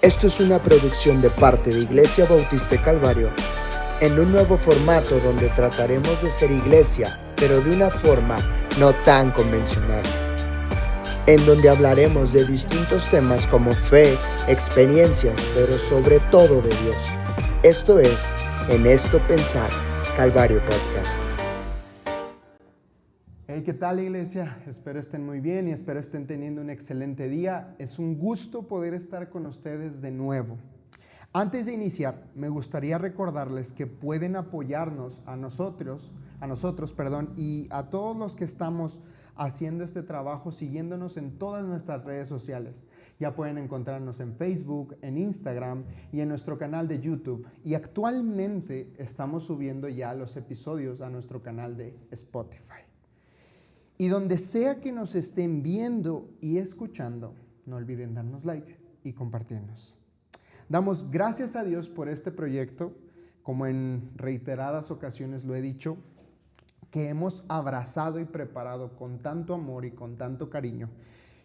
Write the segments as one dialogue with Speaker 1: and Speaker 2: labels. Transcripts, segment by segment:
Speaker 1: Esto es una producción de parte de Iglesia Bautista Calvario, en un nuevo formato donde trataremos de ser iglesia, pero de una forma no tan convencional, en donde hablaremos de distintos temas como fe, experiencias, pero sobre todo de Dios. Esto es En Esto Pensar, Calvario Podcast.
Speaker 2: Hey, ¿qué tal, iglesia? Espero estén muy bien y espero estén teniendo un excelente día. Es un gusto poder estar con ustedes de nuevo. Antes de iniciar, me gustaría recordarles que pueden apoyarnos a nosotros, y a todos los que estamos haciendo este trabajo, siguiéndonos en todas nuestras redes sociales. Ya pueden encontrarnos en Facebook, en Instagram y en nuestro canal de YouTube. Y actualmente estamos subiendo ya los episodios a nuestro canal de Spotify. Y donde sea que nos estén viendo y escuchando, no olviden darnos like y compartirnos. Damos gracias a Dios por este proyecto, como en reiteradas ocasiones lo he dicho, que hemos abrazado y preparado con tanto amor y con tanto cariño.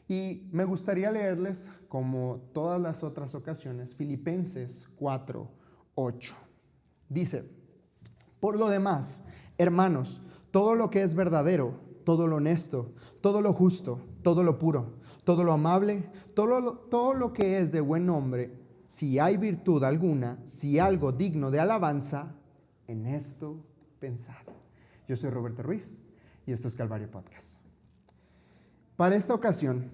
Speaker 2: Y me gustaría leerles, como todas las otras ocasiones, Filipenses 4:8. Dice: por lo demás, hermanos, todo lo que es verdadero, todo lo honesto, todo lo justo, todo lo puro, todo lo amable, todo lo que es de buen nombre, si hay virtud alguna, si algo digno de alabanza, en esto pensad. Yo soy Roberto Ruiz y esto es Calvario Podcast. Para esta ocasión,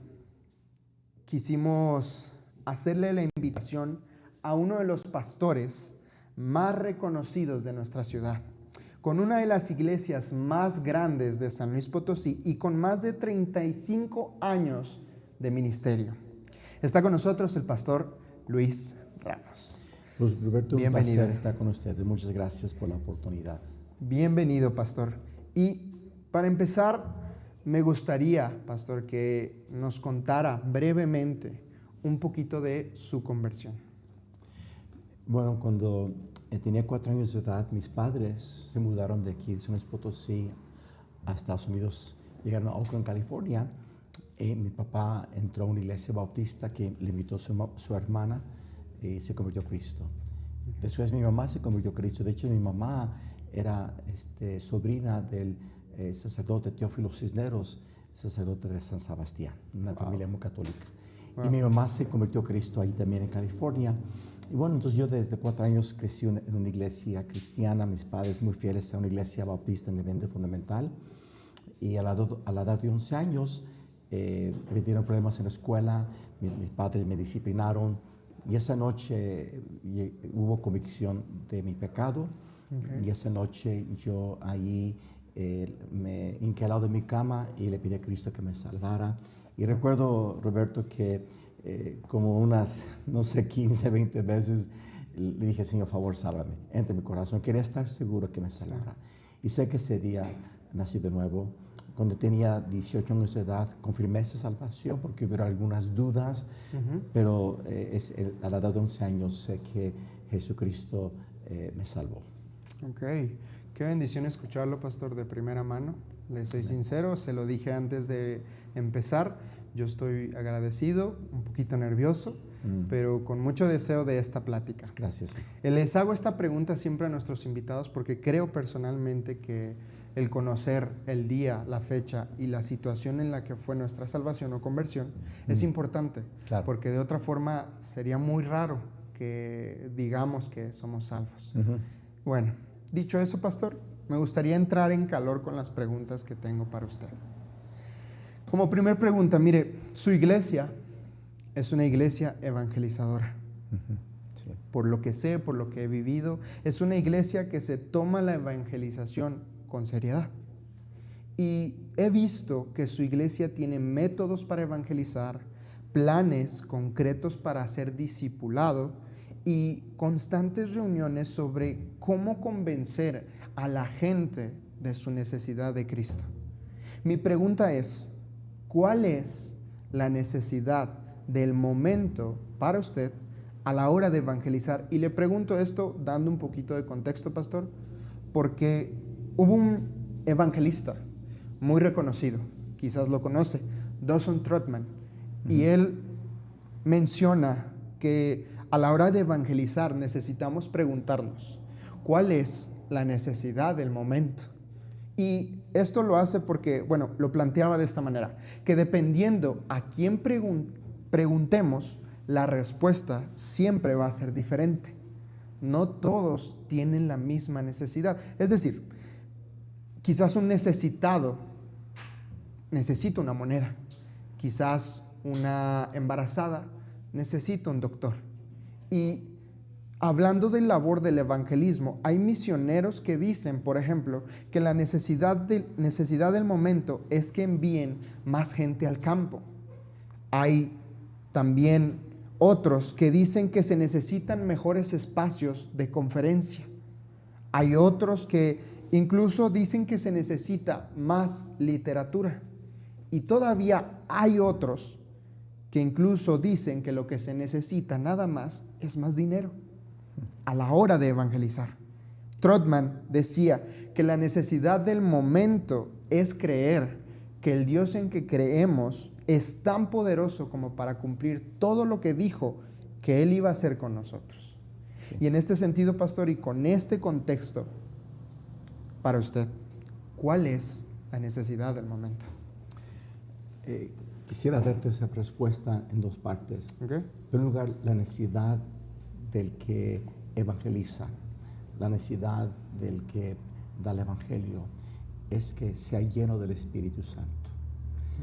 Speaker 2: quisimos hacerle la invitación a uno de los pastores más reconocidos de nuestra ciudad, con una de las iglesias más grandes de San Luis Potosí y con más de 35 años de ministerio. Está con nosotros el pastor Luis Ramos.
Speaker 3: Pues Roberto,
Speaker 2: bienvenido.
Speaker 3: Un placer estar con ustedes. Muchas gracias por la oportunidad.
Speaker 2: Bienvenido, pastor. Y para empezar, me gustaría, pastor, que nos contara brevemente un poquito de su conversión.
Speaker 3: Bueno, cuando tenía 4 años de edad, mis padres se mudaron de aquí, de San Luis Potosí, a Estados Unidos. Llegaron a Oakland, California. Mi papá entró a una iglesia bautista que le invitó su hermana y se convirtió a Cristo. Después mi mamá se convirtió a Cristo. De hecho, mi mamá era sobrina del sacerdote Teófilo Cisneros, sacerdote de San Sebastián, una familia muy católica. Y mi mamá se convirtió a Cristo ahí también en California. Y bueno, entonces yo desde 4 años crecí en una iglesia cristiana, mis padres muy fieles a una iglesia bautista independiente fundamental. Y a la edad de 11 años me dieron problemas en la escuela, mis padres me disciplinaron. Y esa noche hubo convicción de mi pecado. Okay. Y esa noche yo ahí me hinqué al lado de mi cama y le pedí a Cristo que me salvara. Y recuerdo, Roberto, que como unas, 15, 20 veces le dije: Señor, por favor, sálvame. Entre mi corazón, quería estar seguro que me salvara. Y sé que ese día nací de nuevo. Cuando tenía 18 años de edad, confirmé esa salvación porque hubo algunas dudas, pero a la edad de 11 años sé que Jesucristo me salvó.
Speaker 2: Ok, qué bendición escucharlo, pastor, de primera mano. Le soy sincero, se lo dije antes de empezar. Yo estoy agradecido, un poquito nervioso, pero con mucho deseo de esta plática.
Speaker 3: Gracias.
Speaker 2: Les hago esta pregunta siempre a nuestros invitados porque creo personalmente que el conocer el día, la fecha y la situación en la que fue nuestra salvación o conversión es importante. Claro. Porque de otra forma sería muy raro que digamos que somos salvos. Bueno, dicho eso, pastor, me gustaría entrar en calor con las preguntas que tengo para usted. Como primer pregunta, mire, su iglesia es una iglesia evangelizadora. Sí. Por lo que sé, por lo que he vivido, es una iglesia que se toma la evangelización con seriedad. Y he visto que su iglesia tiene métodos para evangelizar, planes concretos para ser discipulado y constantes reuniones sobre cómo convencer a la gente de su necesidad de Cristo. Mi pregunta es: ¿cuál es la necesidad del momento para usted a la hora de evangelizar? Y le pregunto esto dando un poquito de contexto, pastor, porque hubo un evangelista muy reconocido, quizás lo conoce, Dawson Trotman, y él menciona que a la hora de evangelizar necesitamos preguntarnos, ¿cuál es la necesidad del momento? Y esto lo hace porque, bueno, lo planteaba de esta manera, que dependiendo a quién preguntemos, la respuesta siempre va a ser diferente. No todos tienen la misma necesidad. Es decir, quizás un necesitado necesita una moneda. Quizás una embarazada necesita un doctor. Y hablando de labor del evangelismo, hay misioneros que dicen, por ejemplo, que la necesidad del momento es que envíen más gente al campo. Hay también otros que dicen que se necesitan mejores espacios de conferencia. Hay otros que incluso dicen que se necesita más literatura. Y todavía hay otros que incluso dicen que lo que se necesita nada más es más dinero a la hora de evangelizar. Trotman decía que la necesidad del momento es creer que el Dios en que creemos es tan poderoso como para cumplir todo lo que dijo que Él iba a hacer con nosotros. Sí. Y en este sentido, pastor, y con este contexto, para usted, ¿cuál es la necesidad del momento?
Speaker 3: Quisiera darte esa respuesta en dos partes.
Speaker 2: Okay.
Speaker 3: En primer lugar, la necesidad del que evangeliza, la necesidad del que da el evangelio, es que sea lleno del Espíritu Santo.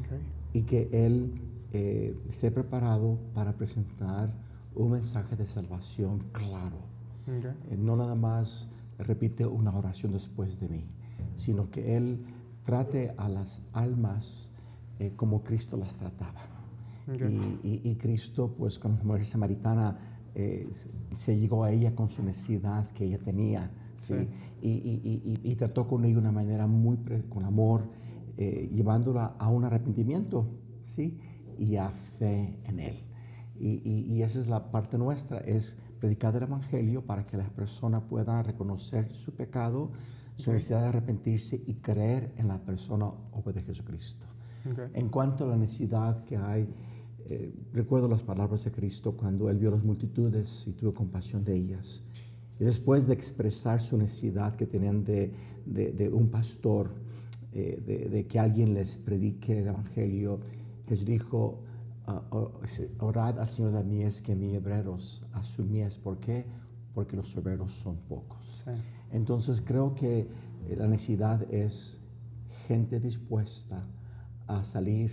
Speaker 3: Okay. Y que Él esté preparado para presentar un mensaje de salvación claro. Okay. No nada más repite una oración después de mí, sino que Él trate a las almas como Cristo las trataba. Okay. Y Cristo, pues con la mujer samaritana, se llegó a ella con su necesidad que ella tenía, ¿sí? Y trató con ella de una manera muy con amor, llevándola a un arrepentimiento, ¿sí? Y a fe en Él. Y esa es la parte nuestra, es predicar el Evangelio para que las personas puedan reconocer su pecado, su necesidad de arrepentirse y creer en la persona de Jesucristo. Okay. En cuanto a la necesidad que hay, recuerdo las palabras de Cristo cuando Él vio las multitudes y tuvo compasión de ellas. Y después de expresar su necesidad que tenían de un pastor, de que alguien les predique el Evangelio, Jesús dijo, orad al Señor de la mies que envíe obreros a su mies. ¿Por qué? Porque los obreros son pocos. Sí. Entonces creo que la necesidad es gente dispuesta a salir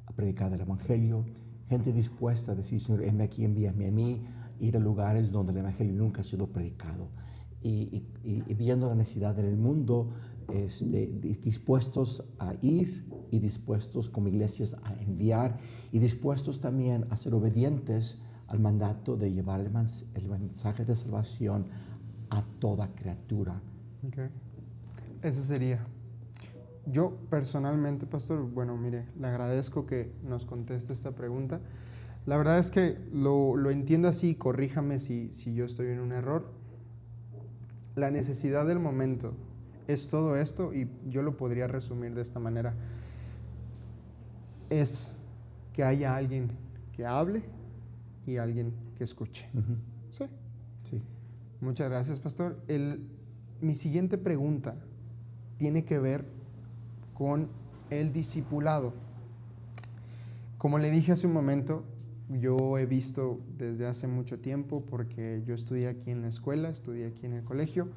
Speaker 3: a predicar el Evangelio, gente dispuesta a decir, Señor, heme aquí, envíame a mí, ir a lugares donde el Evangelio nunca ha sido predicado. Y viendo la necesidad en el mundo, dispuestos a ir y dispuestos como iglesias a enviar y dispuestos también a ser obedientes al mandato de llevar el mensaje de salvación a toda criatura.
Speaker 2: Okay. Eso sería. Yo personalmente, pastor, bueno, mire, le agradezco que nos conteste esta pregunta. La verdad es que lo entiendo así, corríjame si yo estoy en un error. La necesidad del momento es todo esto y yo lo podría resumir de esta manera. Es que haya alguien que hable y alguien que escuche. Uh-huh. ¿Sí?
Speaker 3: Sí.
Speaker 2: Muchas gracias, pastor. Mi siguiente pregunta tiene que ver con el discipulado. Como le dije hace un momento, yo he visto desde hace mucho tiempo, porque yo estudié aquí en la escuela, estudié aquí en el colegio,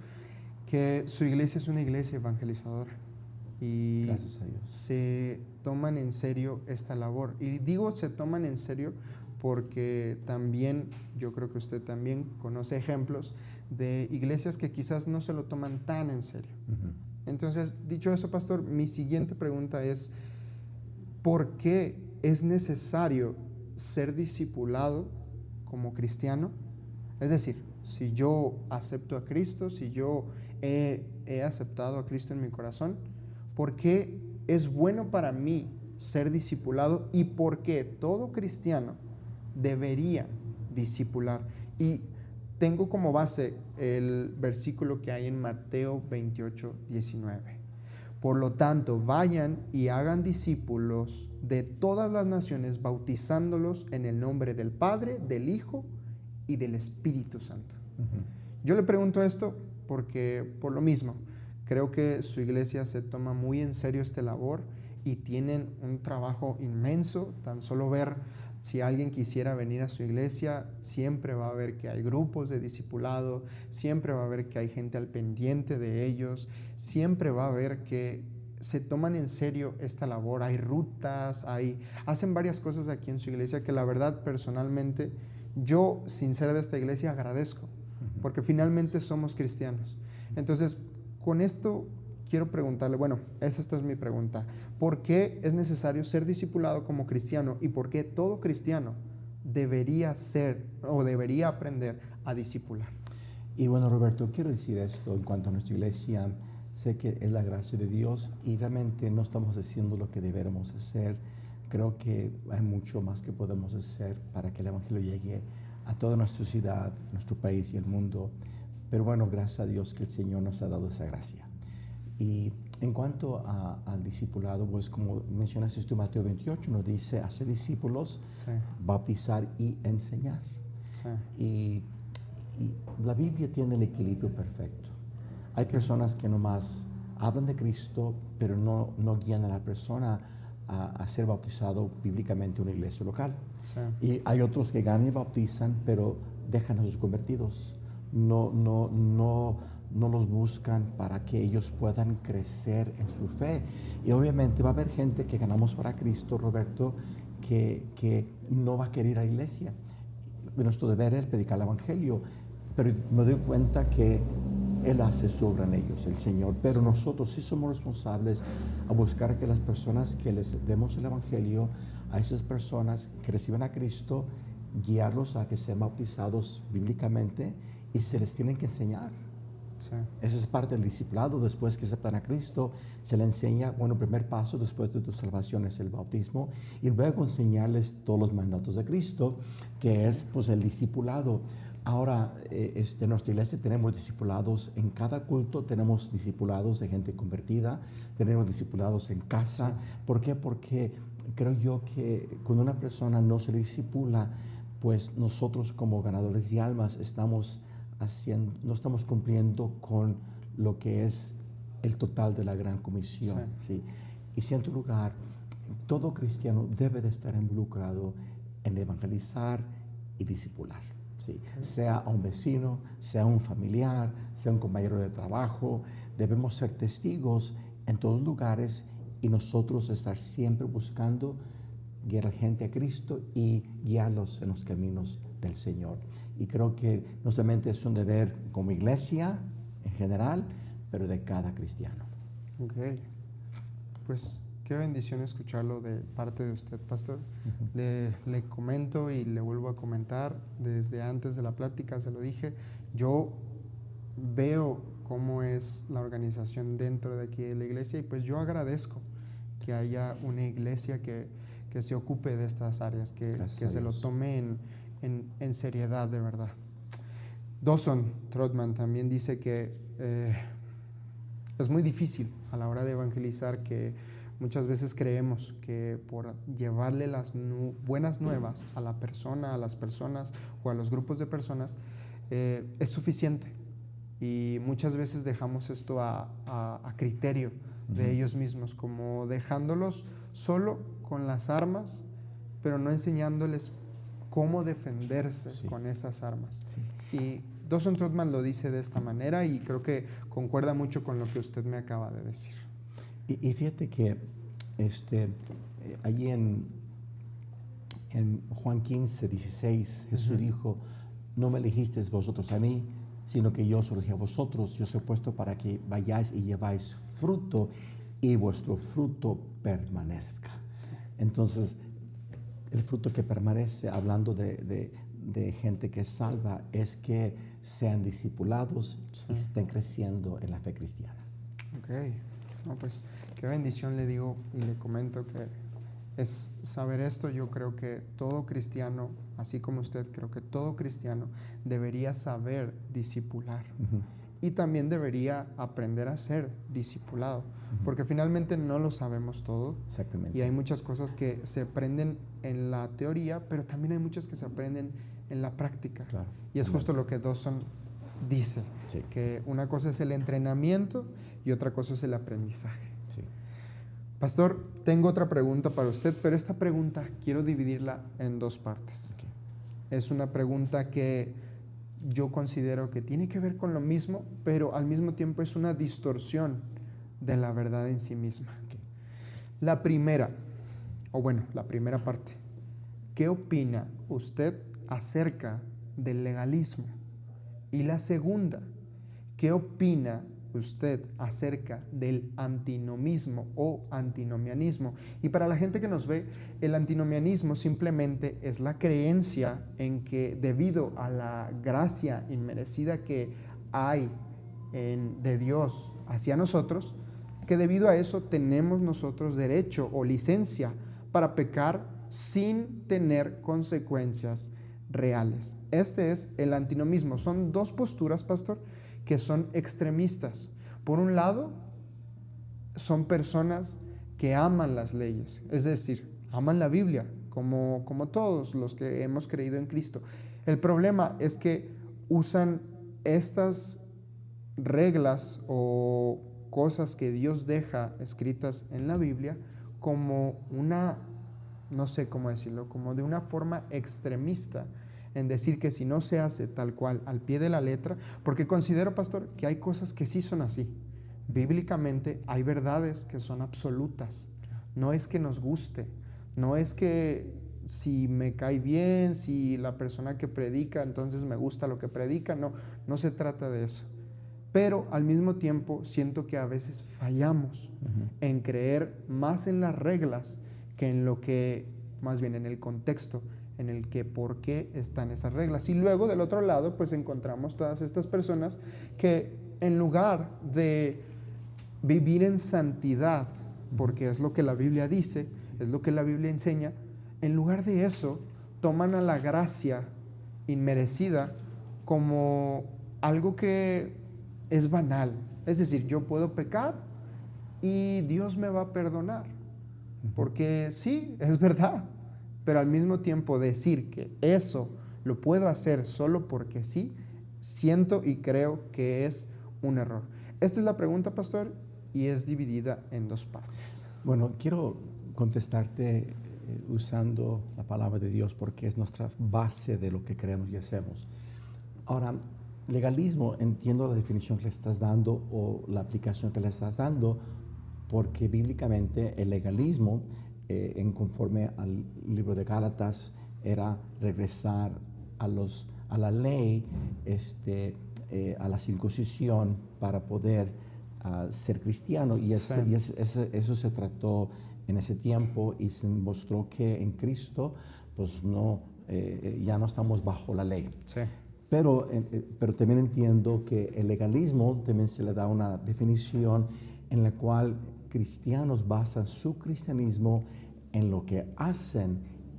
Speaker 2: que su iglesia es una iglesia evangelizadora. Y
Speaker 3: gracias a Dios.
Speaker 2: Se toman en serio esta labor. Y digo se toman en serio porque también, yo creo que usted también conoce ejemplos de iglesias que quizás no se lo toman tan en serio. Uh-huh. Entonces, dicho eso, pastor, mi siguiente pregunta es, ¿por qué es necesario ser discipulado como cristiano? Es decir, si yo acepto a Cristo, si yo he aceptado a Cristo en mi corazón, ¿por qué es bueno para mí ser discipulado y por qué todo cristiano debería discipular? Y tengo como base el versículo que hay en Mateo 28, 19. Por lo tanto, vayan y hagan discípulos de todas las naciones, bautizándolos en el nombre del Padre, del Hijo y del Espíritu Santo.
Speaker 3: Ujú.
Speaker 2: Yo le pregunto esto porque, por lo mismo, creo que su iglesia se toma muy en serio esta labor y tienen un trabajo inmenso. Tan solo ver, si alguien quisiera venir a su iglesia, siempre va a ver que hay grupos de discipulado, siempre va a ver que hay gente al pendiente de ellos, siempre va a ver que se toman en serio esta labor. Hay rutas, hacen varias cosas aquí en su iglesia que la verdad, personalmente, yo, sin ser de esta iglesia, agradezco, porque finalmente somos cristianos. Entonces, con esto quiero preguntarle, esta es mi pregunta: ¿por qué es necesario ser discipulado como cristiano y por qué todo cristiano debería ser o debería aprender a discipular?
Speaker 3: Y bueno, Roberto, quiero decir esto en cuanto a nuestra iglesia. Sé que es la gracia de Dios y realmente no estamos haciendo lo que deberíamos hacer. Creo que hay mucho más que podemos hacer para que el Evangelio llegue a toda nuestra ciudad, nuestro país y el mundo. Pero bueno, gracias a Dios que el Señor nos ha dado esa gracia. Y en cuanto al discipulado, pues como mencionaste tú, Mateo 28 nos dice hacer discípulos,
Speaker 2: Sí.
Speaker 3: bautizar y enseñar.
Speaker 2: Sí.
Speaker 3: Y la Biblia tiene el equilibrio perfecto. Hay personas que nomás hablan de Cristo, pero no guían a la persona a ser bautizado bíblicamente en una iglesia local.
Speaker 2: Sí.
Speaker 3: Y hay otros que ganan y bautizan, pero dejan a sus convertidos. No los buscan para que ellos puedan crecer en su fe. Y obviamente va a haber gente que ganamos para Cristo, Roberto, que no va a querer ir a la iglesia. Nuestro deber es predicar el Evangelio, pero me doy cuenta que Él hace sobra en ellos, el Señor. Pero nosotros sí somos responsables a buscar que las personas que les demos el Evangelio, a esas personas que reciben a Cristo, guiarlos a que sean bautizados bíblicamente y se les tienen que enseñar.
Speaker 2: Sí.
Speaker 3: Esa es parte del discipulado. Después que aceptan a Cristo, se les enseña, el primer paso después de tu salvación es el bautismo, y luego enseñarles todos los mandatos de Cristo, que es pues el discipulado. Ahora, en nuestra iglesia tenemos discipulados en cada culto, tenemos discipulados de gente convertida, tenemos discipulados en casa. ¿Por qué? Porque creo yo que cuando una persona no se le discipula, pues nosotros como ganadores de almas no estamos cumpliendo con lo que es el total de la gran comisión. ¿Sí? Y si en tu lugar, todo cristiano debe de estar involucrado en evangelizar y discipular. Sí. Sea a un vecino, sea un familiar, sea un compañero de trabajo, debemos ser testigos en todos lugares y nosotros estar siempre buscando guiar a la gente a Cristo y guiarlos en los caminos del Señor. Y creo que no solamente es un deber como iglesia en general, pero de cada cristiano.
Speaker 2: Ok, pues qué bendición escucharlo de parte de usted, pastor. Le comento y le vuelvo a comentar, desde antes de la plática se lo dije, yo veo cómo es la organización dentro de aquí de la iglesia y pues yo agradezco que haya una iglesia que se ocupe de estas áreas, que se lo tome en seriedad, de verdad. Dawson Trotman también dice que es muy difícil a la hora de evangelizar, que muchas veces creemos que por llevarle las buenas nuevas a la persona, a las personas o a los grupos de personas es suficiente, y muchas veces dejamos esto a criterio de ellos mismos, como dejándolos solo con las armas, pero no enseñándoles cómo defenderse con esas armas. Y Dawson Trotman lo dice de esta manera y creo que concuerda mucho con lo que usted me acaba de decir.
Speaker 3: Y fíjate que allí en Juan 15, 16, Jesús dijo: no me elegisteis vosotros a mí, sino que yo os elegí a vosotros. Yo os he puesto para que vayáis y lleváis fruto y vuestro fruto permanezca. Entonces, el fruto que permanece, hablando de gente que es salva, es que sean discipulados y estén creciendo en la fe cristiana.
Speaker 2: Ok, no, pues qué bendición, le digo y le comento que es saber esto. Yo creo que todo cristiano, así como usted, creo que todo cristiano debería saber discipular. Y también debería aprender a ser discipulado, porque finalmente no lo sabemos todo.
Speaker 3: Exactamente.
Speaker 2: Y hay muchas cosas que se aprenden en la teoría, pero también hay muchas que se aprenden en la práctica.
Speaker 3: Claro.
Speaker 2: Y es justo lo que Dawson dice,
Speaker 3: Sí.
Speaker 2: que una cosa es el entrenamiento y otra cosa es el aprendizaje.
Speaker 3: Sí.
Speaker 2: Pastor, tengo otra pregunta para usted, pero esta pregunta quiero dividirla en dos partes.
Speaker 3: Okay.
Speaker 2: Es una pregunta que yo considero que tiene que ver con lo mismo, pero al mismo tiempo es una distorsión de la verdad en sí misma.
Speaker 3: Okay.
Speaker 2: La primera parte, ¿qué opina usted acerca del legalismo? Y la segunda, ¿qué opina usted acerca del antinomismo o antinomianismo? Y para la gente que nos ve, el antinomianismo simplemente es la creencia en que debido a la gracia inmerecida que hay de Dios hacia nosotros, que debido a eso tenemos nosotros derecho o licencia para pecar sin tener consecuencias reales. Este es el antinomismo. Son dos posturas, pastor, que son extremistas. Por un lado, son personas que aman las leyes, es decir, aman la Biblia, como todos los que hemos creído en Cristo. El problema es que usan estas reglas o cosas que Dios deja escritas en la Biblia como no sé cómo decirlo, como de una forma extremista, en decir que si no se hace tal cual al pie de la letra, porque considero, pastor, que hay cosas que sí son así. Bíblicamente hay verdades que son absolutas. No es que nos guste, no es que si me cae bien, si la persona que predica, entonces me gusta lo que predica. No se trata de eso. Pero al mismo tiempo siento que a veces fallamos en creer más en las reglas que en lo que, más bien en el contexto en el que por qué están esas reglas. Y luego del otro lado pues encontramos todas estas personas que en lugar de vivir en santidad, porque es lo que la Biblia dice, es lo que la Biblia enseña, en lugar de eso toman a la gracia inmerecida como algo que es banal. Es decir, yo puedo pecar y Dios me va a perdonar, porque sí, es verdad. Pero al mismo tiempo decir que eso lo puedo hacer solo porque sí, siento y creo que es un error. Esta es la pregunta, pastor, y es dividida en dos partes.
Speaker 3: Bueno, quiero contestarte usando la palabra de Dios porque es nuestra base de lo que creemos y hacemos. Ahora, legalismo, entiendo la definición que le estás dando o la aplicación que le estás dando, porque bíblicamente el legalismo en conforme al libro de Gálatas era regresar a la ley, a la circuncisión para poder ser cristiano, y eso se trató en ese tiempo y se mostró que en Cristo pues ya no estamos bajo la ley.
Speaker 2: Sí.
Speaker 3: Pero también entiendo que el legalismo también se le da una definición en la cual cristianos basan su cristianismo en lo que hacen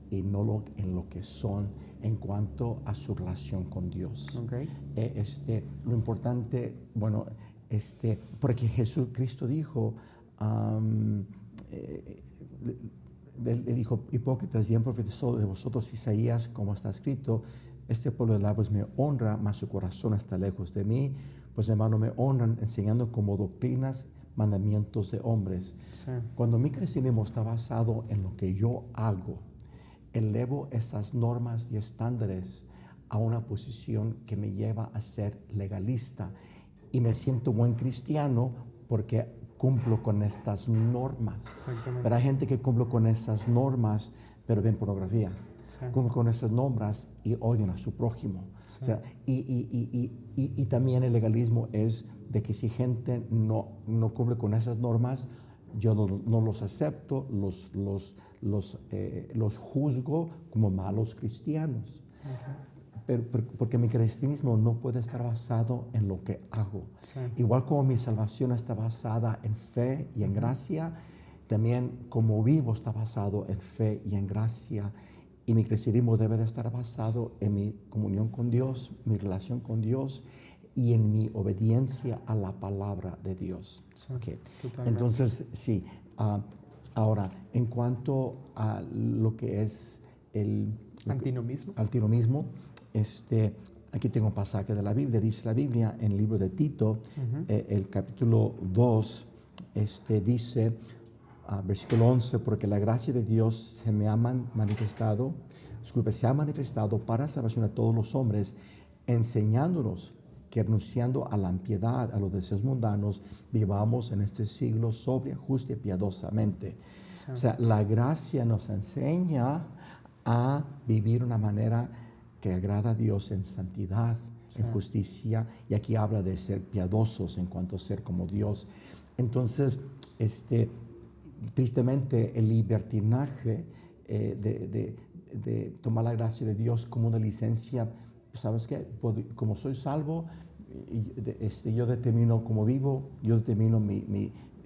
Speaker 3: y no en lo que son en cuanto a su relación con Dios.
Speaker 2: Okay.
Speaker 3: Lo importante, porque Jesucristo dijo, él dijo, hipócritas, bien profetizó de vosotros Isaías, como está escrito, este pueblo de labios me honra, mas su corazón está lejos de mí, pues hermano me honran enseñando como doctrinas mandamientos de hombres.
Speaker 2: Sí.
Speaker 3: Cuando mi cristianismo está basado en lo que yo hago, elevo esas normas y estándares a una posición que me lleva a ser legalista y me siento buen cristiano porque cumplo con estas normas. Pero hay gente que cumple con esas normas pero ven pornografía. Sí. Cumple con esas normas y odian a su prójimo. Sí. O sea, y también el legalismo es de que si gente no cumple con esas normas, yo no los acepto, los juzgo como malos cristianos. Pero porque mi cristianismo no puede estar basado en lo que hago. Sí. Igual como mi salvación está basada en fe y en gracia, también como vivo está basado en fe y en gracia. Y mi cristianismo debe de estar basado en mi comunión con Dios, mi relación con Dios y en mi obediencia a la palabra de Dios. Sí, okay. Entonces, sí. Ahora, en cuanto a lo que es el
Speaker 2: antinomismo,
Speaker 3: Aquí tengo un pasaje de la Biblia. Dice la Biblia en el libro de Tito, el capítulo 2, dice, versículo 11, porque la gracia de Dios se ha manifestado para salvación a todos los hombres, enseñándonos que renunciando a la impiedad, a los deseos mundanos, vivamos en este siglo sobria, justa y piadosamente. Sí. O sea, la gracia nos enseña a vivir de una manera que agrada a Dios en santidad, sí, en justicia, y aquí habla de ser piadosos en cuanto a ser como Dios. Entonces, tristemente, el libertinaje de tomar la gracia de Dios como una licencia, ¿sabes qué? Como soy salvo, yo determino cómo vivo, yo determino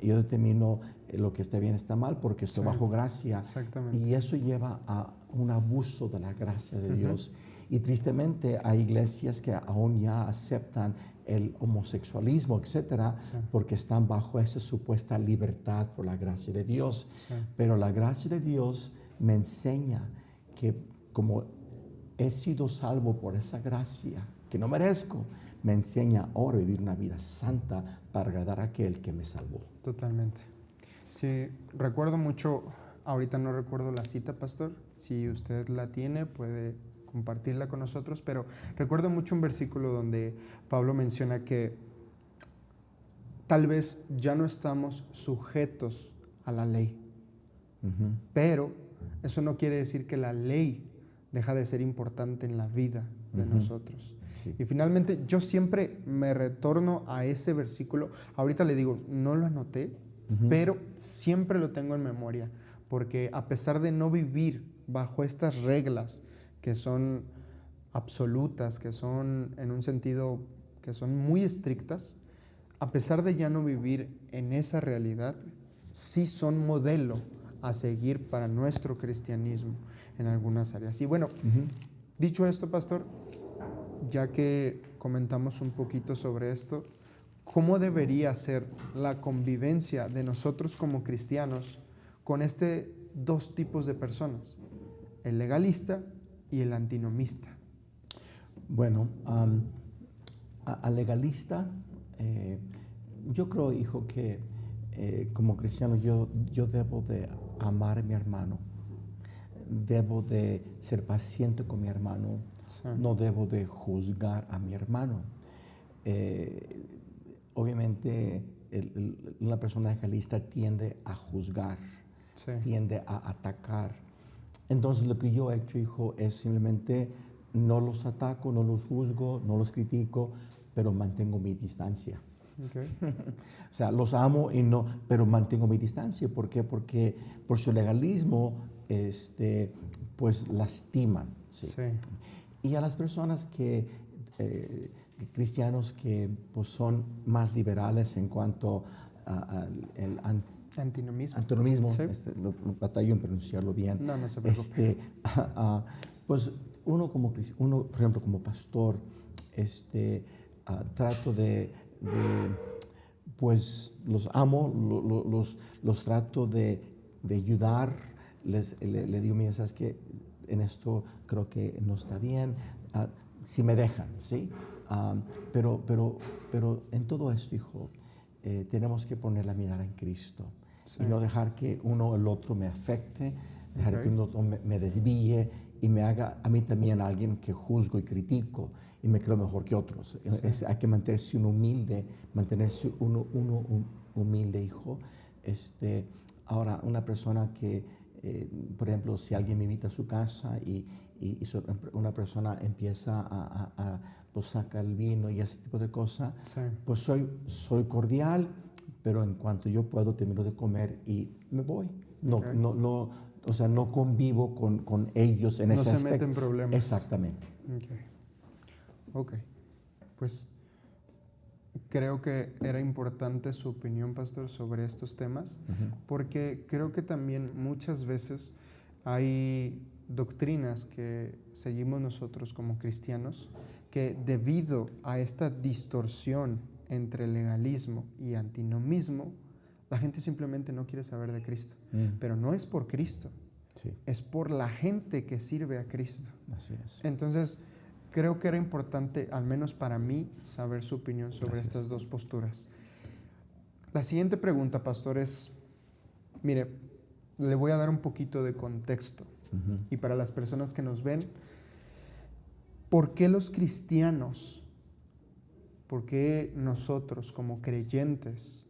Speaker 3: yo determino lo que está bien, está mal, porque estoy bajo gracia.
Speaker 2: Exactamente.
Speaker 3: Y eso lleva a un abuso de la gracia de Dios. Y tristemente hay iglesias que aún ya aceptan el homosexualismo, etcétera, porque están bajo esa supuesta libertad por la gracia de Dios. Sí. Pero la gracia de Dios me enseña que como he sido salvo por esa gracia, que no merezco, me enseña ahora a vivir una vida santa para agradar a aquel que me salvó.
Speaker 2: Totalmente. Sí, recuerdo mucho, ahorita no recuerdo la cita, pastor, si usted la tiene puede compartirla con nosotros, pero recuerdo mucho un versículo donde Pablo menciona que tal vez ya no estamos sujetos a la ley, pero eso no quiere decir que la ley deja de ser importante en la vida de nosotros. Sí. Y finalmente yo siempre me retorno a ese versículo. Ahorita le digo, no lo anoté, pero siempre lo tengo en memoria, porque a pesar de no vivir bajo estas reglas que son absolutas, que son en un sentido que son muy estrictas, a pesar de ya no vivir en esa realidad, sí son modelo a seguir para nuestro cristianismo en algunas áreas. Y bueno, dicho esto, pastor, ya que comentamos un poquito sobre esto, ¿cómo debería ser la convivencia de nosotros como cristianos con dos tipos de personas, el legalista y el antinomista?
Speaker 3: Bueno, al legalista, yo creo, hijo, que como cristiano yo debo de amar a mi hermano, debo de ser paciente con mi hermano, sí, no debo de juzgar a mi hermano. Obviamente una persona legalista tiende a juzgar, sí, tiende a atacar. Entonces lo que yo he hecho, hijo, es simplemente no los ataco, no los juzgo, no los critico, pero mantengo mi distancia. Okay. O sea, los amo pero mantengo mi distancia. ¿Por qué? Porque por su legalismo, pues lastiman. ¿Sí? Sí. Y a las personas cristianos que pues, son más liberales en cuanto al antinomismo, sí, batallo en pronunciarlo bien.
Speaker 2: No se preocupe.
Speaker 3: Pues uno, por ejemplo, como pastor, trato pues los amo, los trato de ayudar, le digo, mira, sabes que en esto creo que no está bien, si me dejan, ¿sí? Pero en todo esto, hijo, tenemos que poner la mirada en Cristo, sí, y no dejar que uno o el otro me afecte, dejar que uno me desvíe y me haga a mí también alguien que juzgo y critico y me creo mejor que otros. Sí. Hay que mantenerse uno humilde, hijo. Ahora, una persona que, por ejemplo, si alguien me invita a su casa y una persona empieza pues saca el vino y ese tipo de cosas, sí, pues soy cordial, pero en cuanto yo puedo termino de comer y me voy. O sea, no convivo con ellos en ese aspecto.
Speaker 2: No se meten problemas.
Speaker 3: Exactamente.
Speaker 2: Ok. Pues creo que era importante su opinión, pastor, sobre estos temas, porque creo que también muchas veces hay doctrinas que seguimos nosotros como cristianos que debido a esta distorsión entre legalismo y antinomismo, la gente simplemente no quiere saber de Cristo. Pero no es por Cristo, sí, es por la gente que sirve a Cristo.
Speaker 3: Así es.
Speaker 2: Entonces, creo que era importante, al menos para mí, saber su opinión sobre
Speaker 3: Gracias.
Speaker 2: estas dos posturas. La siguiente pregunta, pastor, es, mire, le voy a dar un poquito de contexto.
Speaker 3: Ujú.
Speaker 2: Y para las personas que nos ven, ¿por qué los cristianos, por qué nosotros como creyentes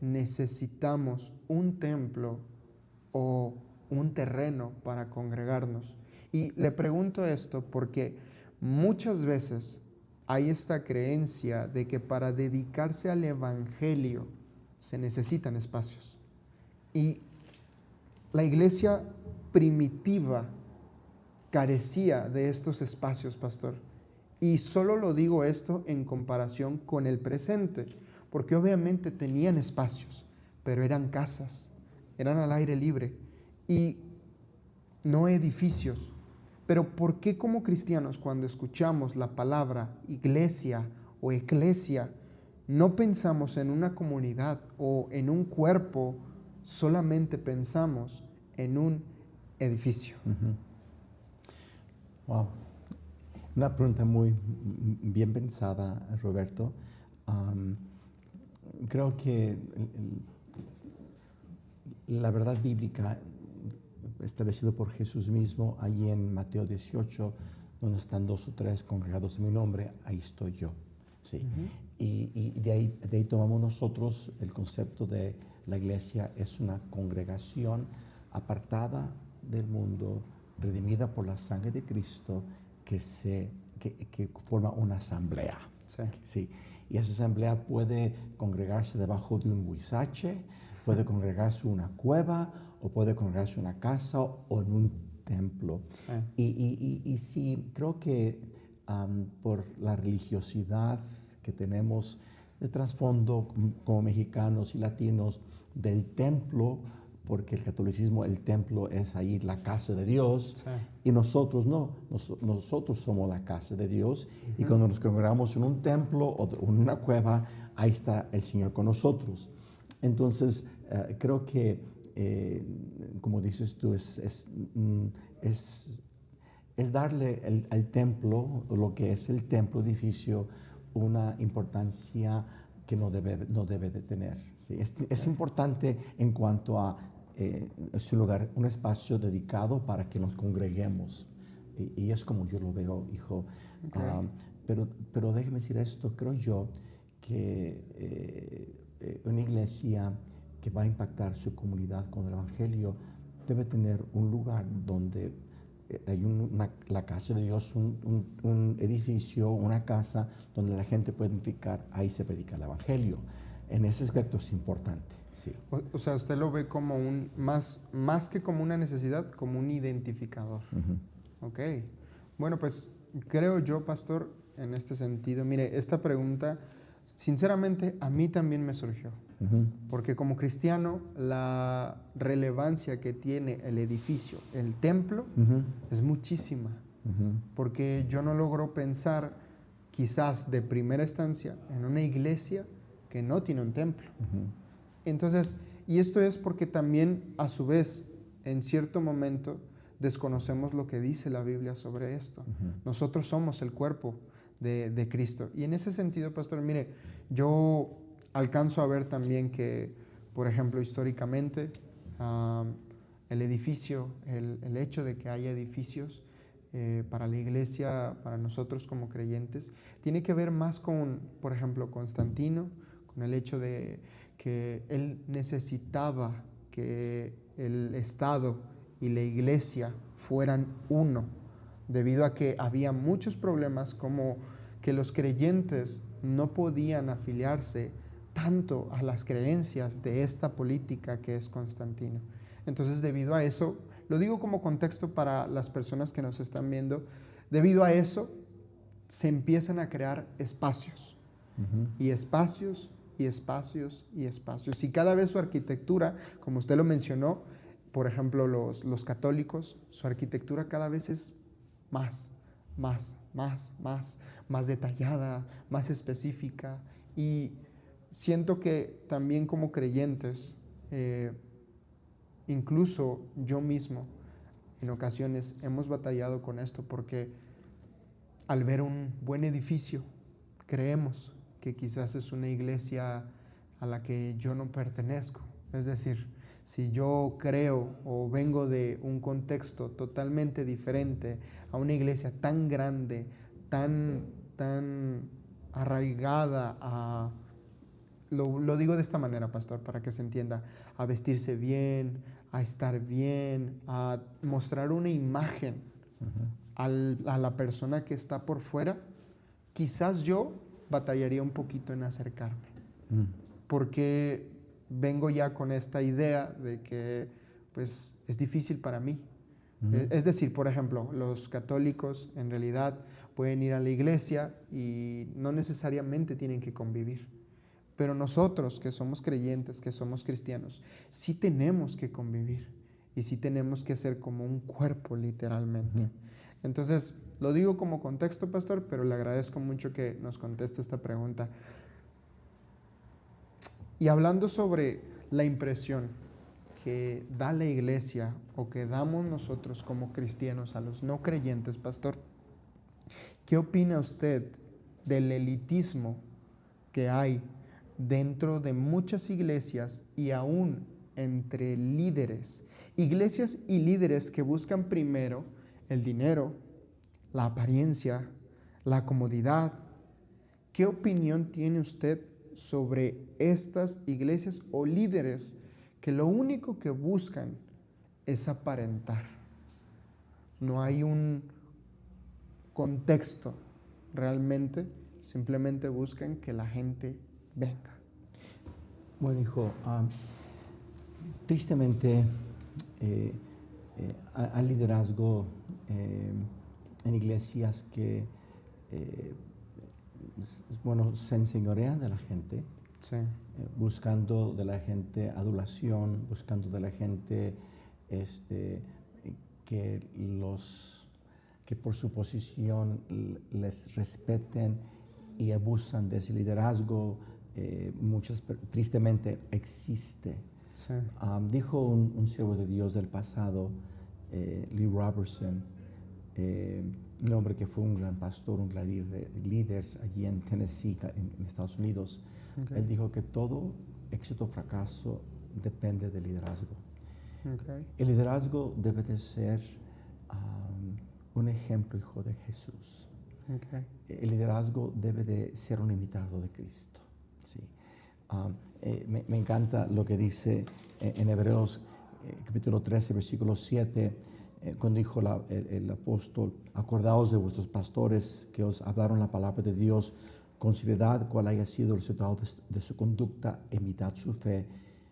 Speaker 2: necesitamos un templo o un terreno para congregarnos? Y le pregunto esto porque muchas veces hay esta creencia de que para dedicarse al evangelio se necesitan espacios. Y la iglesia primitiva carecía de estos espacios, pastor. Y solo lo digo esto en comparación con el presente, porque obviamente tenían espacios, pero eran casas, eran al aire libre y no edificios. Pero ¿por qué como cristianos cuando escuchamos la palabra iglesia o eclesia no pensamos en una comunidad o en un cuerpo, solamente pensamos en un edificio?
Speaker 3: Wow. Una pregunta muy bien pensada, Roberto. Creo que la verdad bíblica establecida por Jesús mismo, allí en Mateo 18, donde están 2 o 3 congregados en mi nombre, ahí estoy yo. Sí. Y de ahí tomamos nosotros el concepto de la iglesia es una congregación apartada del mundo, redimida por la sangre de Cristo, que forma una asamblea.
Speaker 2: Sí.
Speaker 3: Sí. Y esa asamblea puede congregarse debajo de un huizache, puede congregarse en una cueva, o puede congregarse en una casa o en un templo.
Speaker 2: Sí.
Speaker 3: Y sí, creo que por la religiosidad que tenemos de trasfondo como mexicanos y latinos del templo, porque el catolicismo, el templo es ahí la casa de Dios,
Speaker 2: Sí.
Speaker 3: y nosotros no, nosotros somos la casa de Dios, y cuando nos congregamos en un templo o en una cueva, ahí está el Señor con nosotros. Entonces, creo que, como dices tú, es darle al templo, lo que es el templo, edificio, una importancia que no debe de tener. ¿Sí? Es importante en cuanto a es un lugar, un espacio dedicado para que nos congreguemos. Y es como yo lo veo, hijo.
Speaker 2: Okay.
Speaker 3: Pero déjeme decir esto, creo yo que una iglesia que va a impactar su comunidad con el Evangelio debe tener un lugar donde hay la casa de Dios, un edificio, una casa donde la gente puede edificar, ahí se predica el Evangelio. En ese aspecto es importante, sí.
Speaker 2: O sea, usted lo ve como más que como una necesidad, como un identificador. Ok. Bueno, pues creo yo, pastor, en este sentido, mire, esta pregunta, sinceramente, a mí también me surgió. Porque como cristiano, la relevancia que tiene el edificio, el templo, es muchísima. Porque yo no logro pensar, quizás de primera instancia, en una iglesia que no tiene un templo. Entonces, y esto es porque también, a su vez, en cierto momento, desconocemos lo que dice la Biblia sobre esto. Nosotros somos el cuerpo de Cristo. Y en ese sentido, pastor, mire, yo alcanzo a ver también que, por ejemplo, históricamente, el edificio, el hecho de que haya edificios para la iglesia, para nosotros como creyentes, tiene que ver más con, por ejemplo, Constantino, con el hecho de que él necesitaba que el Estado y la iglesia fueran uno, debido a que había muchos problemas como que los creyentes no podían afiliarse tanto a las creencias de esta política que es Constantino. Entonces, debido a eso, lo digo como contexto para las personas que nos están viendo, debido a eso se empiezan a crear espacios, y espacios, y espacios, y espacios. Y cada vez su arquitectura, como usted lo mencionó, por ejemplo, los católicos, su arquitectura cada vez es más detallada, más específica. Y siento que también como creyentes, incluso yo mismo, en ocasiones hemos batallado con esto porque al ver un buen edificio, creemos que quizás es una iglesia a la que yo no pertenezco. Es decir, si yo creo o vengo de un contexto totalmente diferente a una iglesia tan grande, tan arraigada a, lo digo de esta manera, pastor, para que se entienda, a vestirse bien, a estar bien, a mostrar una imagen a la persona que está por fuera, quizás yo batallaría un poquito en acercarme, porque vengo ya con esta idea de que pues es difícil para mí. Es decir, por ejemplo, los católicos en realidad pueden ir a la iglesia y no necesariamente tienen que convivir. Pero nosotros que somos creyentes, que somos cristianos, sí tenemos que convivir y sí tenemos que ser como un cuerpo literalmente. Entonces, lo digo como contexto, pastor, pero le agradezco mucho que nos conteste esta pregunta. Y hablando sobre la impresión que da la iglesia o que damos nosotros como cristianos a los no creyentes, pastor, ¿qué opina usted del elitismo que hay dentro de muchas iglesias y aún entre líderes? Iglesias y líderes que buscan primero el dinero, la apariencia, la comodidad. ¿Qué opinión tiene usted sobre estas iglesias o líderes que lo único que buscan es aparentar? No hay un contexto realmente, simplemente buscan que la gente venga.
Speaker 3: Bueno, hijo, tristemente hay liderazgo en iglesias que se enseñorean de la gente,
Speaker 2: Sí.
Speaker 3: Buscando de la gente adulación, buscando de la gente que por su posición les respeten y abusan de ese liderazgo. Tristemente existe.
Speaker 2: Sí.
Speaker 3: Dijo un siervo de Dios del pasado, Lee Robertson, un hombre que fue un gran pastor, un gran líder allí en Tennessee, en Estados Unidos.
Speaker 2: Okay.
Speaker 3: Él dijo que todo éxito o fracaso depende del liderazgo.
Speaker 2: Okay.
Speaker 3: El liderazgo debe de ser un ejemplo, hijo, de Jesús.
Speaker 2: Okay.
Speaker 3: El liderazgo debe de ser un imitador de Cristo. Sí. Me encanta lo que dice en Hebreos capítulo 13, versículo 7, cuando dijo el apóstol: acordaos de vuestros pastores que os hablaron la palabra de Dios, considerad cuál haya sido el resultado de su conducta, imitad su fe.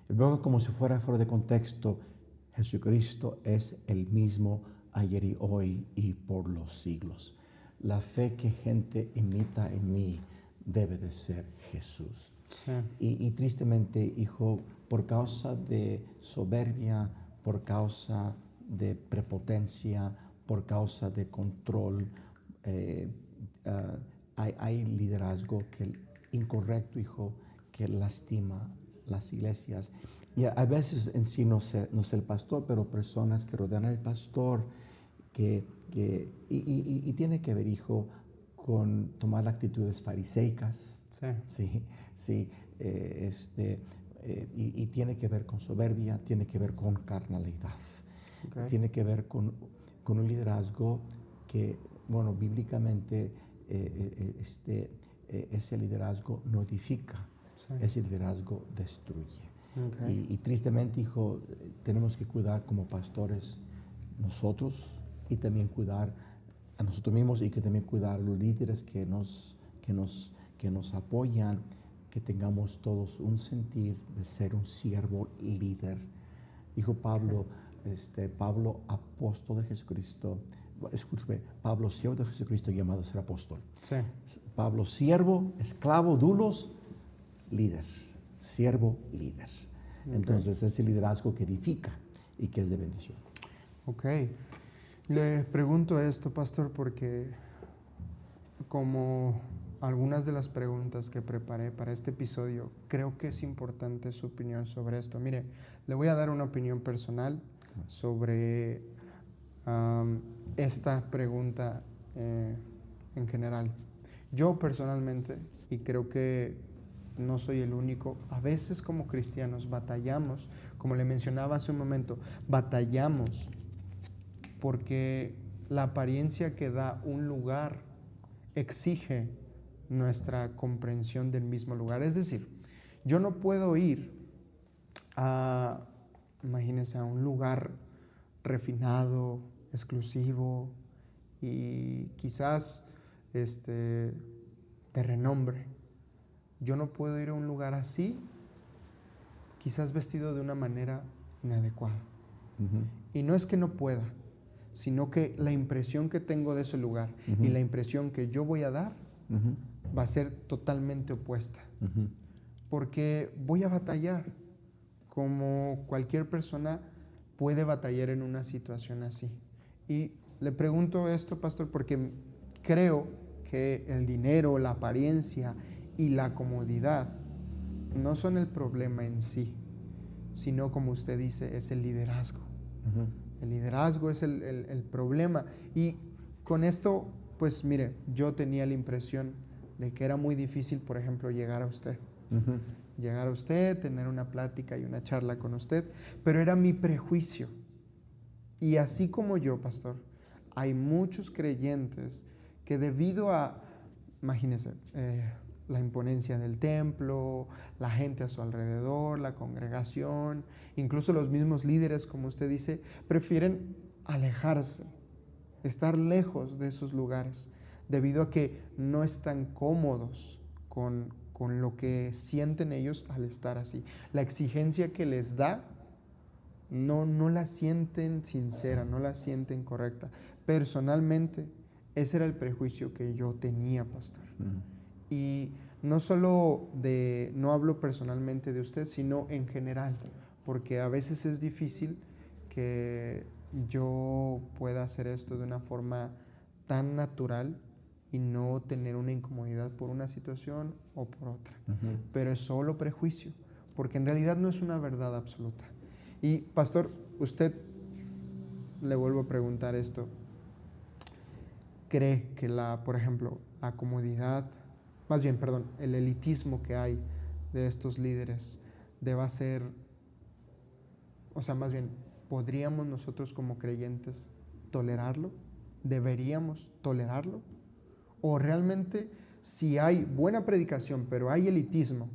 Speaker 3: Luego, como si fuera fuera de contexto, Jesucristo es el mismo ayer y hoy y por los siglos. La fe que gente imita en mí debe de ser Jesús.
Speaker 2: Sí.
Speaker 3: Y tristemente, hijo, por causa de soberbia, por causa de prepotencia, por causa de control, hay liderazgo incorrecto, hijo, que lastima las iglesias. Y a veces en sí no es el pastor, pero personas que rodean al pastor, y tiene que ver, hijo, con tomar actitudes fariseicas. Sí, y tiene que ver con soberbia, tiene que ver con carnalidad. Okay. Tiene que ver con un liderazgo que, bueno, bíblicamente ese liderazgo no edifica, ese liderazgo destruye. Okay. Y tristemente, hijo, tenemos que cuidar como pastores nosotros, y también cuidar a nosotros mismos, y que también cuidar a los líderes que nos apoyan, que tengamos todos un sentir de ser un siervo líder. Dijo Pablo, Pablo, apóstol de Jesucristo, Pablo, siervo de Jesucristo, llamado a ser apóstol.
Speaker 2: Sí.
Speaker 3: Pablo, siervo, esclavo, dulos, líder. Siervo, líder. Okay. Entonces, es el liderazgo que edifica y que es de bendición.
Speaker 2: Ok. Le pregunto esto, pastor, porque como algunas de las preguntas que preparé para este episodio, creo que es importante su opinión sobre esto. Mire, le voy a dar una opinión personal sobre esta pregunta en general. Yo personalmente, y creo que no soy el único, a veces como cristianos batallamos, como le mencionaba hace un momento, batallamos porque la apariencia que da un lugar exige nuestra comprensión del mismo lugar. Es decir, yo no puedo ir imagínense, a un lugar refinado, exclusivo y quizás de renombre. Yo no puedo ir a un lugar así, quizás vestido de una manera inadecuada. Y no es que no pueda, sino que la impresión que tengo de ese lugar y la impresión que yo voy a dar va a ser totalmente opuesta. Porque voy a batallar, como cualquier persona puede batallar en una situación así. Y le pregunto esto, pastor, porque creo que el dinero, la apariencia y la comodidad no son el problema en sí, sino, como usted dice, es el liderazgo. El liderazgo es el problema. Y con esto, pues mire, yo tenía la impresión de que era muy difícil, por ejemplo, llegar a usted. Llegar a usted, tener una plática y una charla con usted, pero era mi prejuicio. Y así como yo, pastor, hay muchos creyentes que debido a, imagínense, la imponencia del templo, la gente a su alrededor, la congregación, incluso los mismos líderes, como usted dice, prefieren alejarse, estar lejos de esos lugares, debido a que no están cómodos con lo que sienten ellos al estar así. La exigencia que les da, no la sienten sincera, no la sienten correcta. Personalmente, ese era el prejuicio que yo tenía, pastor. Y no solo no hablo personalmente de usted, sino en general, porque a veces es difícil que yo pueda hacer esto de una forma tan natural y no tener una incomodidad por una situación o por otra. Pero es solo prejuicio, porque en realidad no es una verdad absoluta. Y pastor, usted, le vuelvo a preguntar esto, ¿cree que por ejemplo, la comodidad, más bien, perdón, el elitismo que hay de estos líderes deba ser, o sea, más bien, ¿podríamos nosotros como creyentes tolerarlo? ¿Deberíamos tolerarlo? ¿O realmente, si hay buena predicación, pero hay elitismo,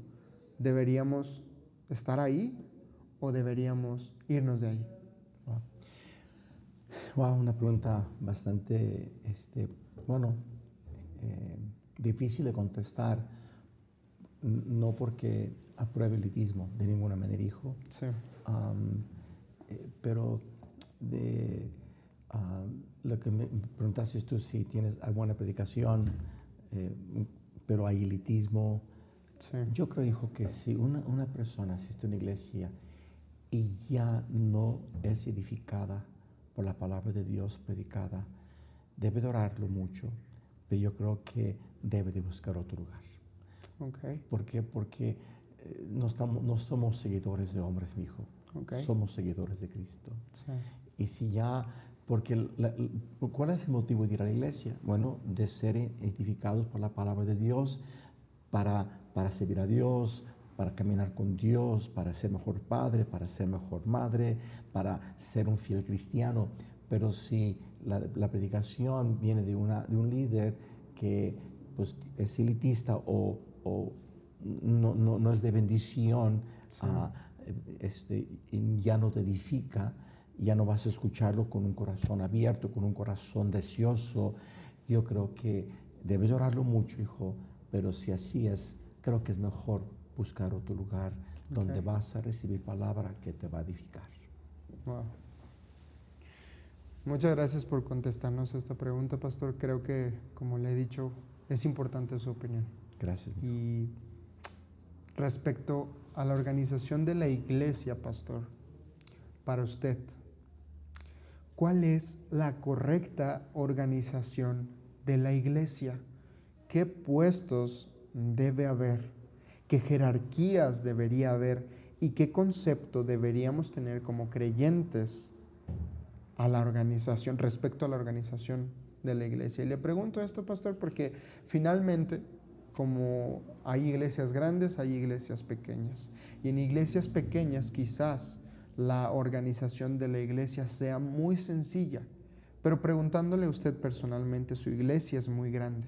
Speaker 2: deberíamos estar ahí o deberíamos irnos de ahí?
Speaker 3: Wow, una pregunta bastante, difícil de contestar, no porque apruebe el elitismo de ninguna manera, hijo.
Speaker 2: Sí.
Speaker 3: Pero lo que me preguntaste tú, si tienes buena predicación, pero hay elitismo.
Speaker 2: Sí.
Speaker 3: Yo creo, hijo, que si una persona asiste a una iglesia y ya no es edificada por la palabra de Dios predicada, debe de orarlo mucho, pero yo creo que debe de buscar otro lugar.
Speaker 2: Okay.
Speaker 3: ¿Por qué? Porque no somos seguidores de hombres, mi hijo.
Speaker 2: Okay.
Speaker 3: Somos seguidores de Cristo.
Speaker 2: Sí.
Speaker 3: Y si ya, porque ¿cuál es el motivo de ir a la iglesia? Bueno, de ser edificados por la palabra de Dios, para servir a Dios, para caminar con Dios, para ser mejor padre, para ser mejor madre, para ser un fiel cristiano. Pero si la predicación viene de un líder que pues, es elitista o no es de bendición, sí. Ya no te edifica, ya no vas a escucharlo con un corazón abierto, con un corazón deseoso. Yo creo que debes orarlo mucho, hijo, pero si así es, creo que es mejor buscar otro lugar donde vas a recibir palabra que te va a edificar.
Speaker 2: Wow. Muchas gracias por contestarnos esta pregunta, pastor. Creo que, como le he dicho, es importante su opinión.
Speaker 3: Gracias.
Speaker 2: Y respecto a la organización de la iglesia, pastor, para usted, ¿cuál es la correcta organización de la iglesia? ¿Qué puestos debe haber? ¿Qué jerarquías debería haber? ¿Y qué concepto deberíamos tener como creyentes a la organización, respecto a la organización de la iglesia. Y le pregunto esto, pastor, porque finalmente, como hay iglesias grandes, hay iglesias pequeñas. Y en iglesias pequeñas quizás la organización de la iglesia sea muy sencilla, pero preguntándole a usted personalmente, su iglesia es muy grande.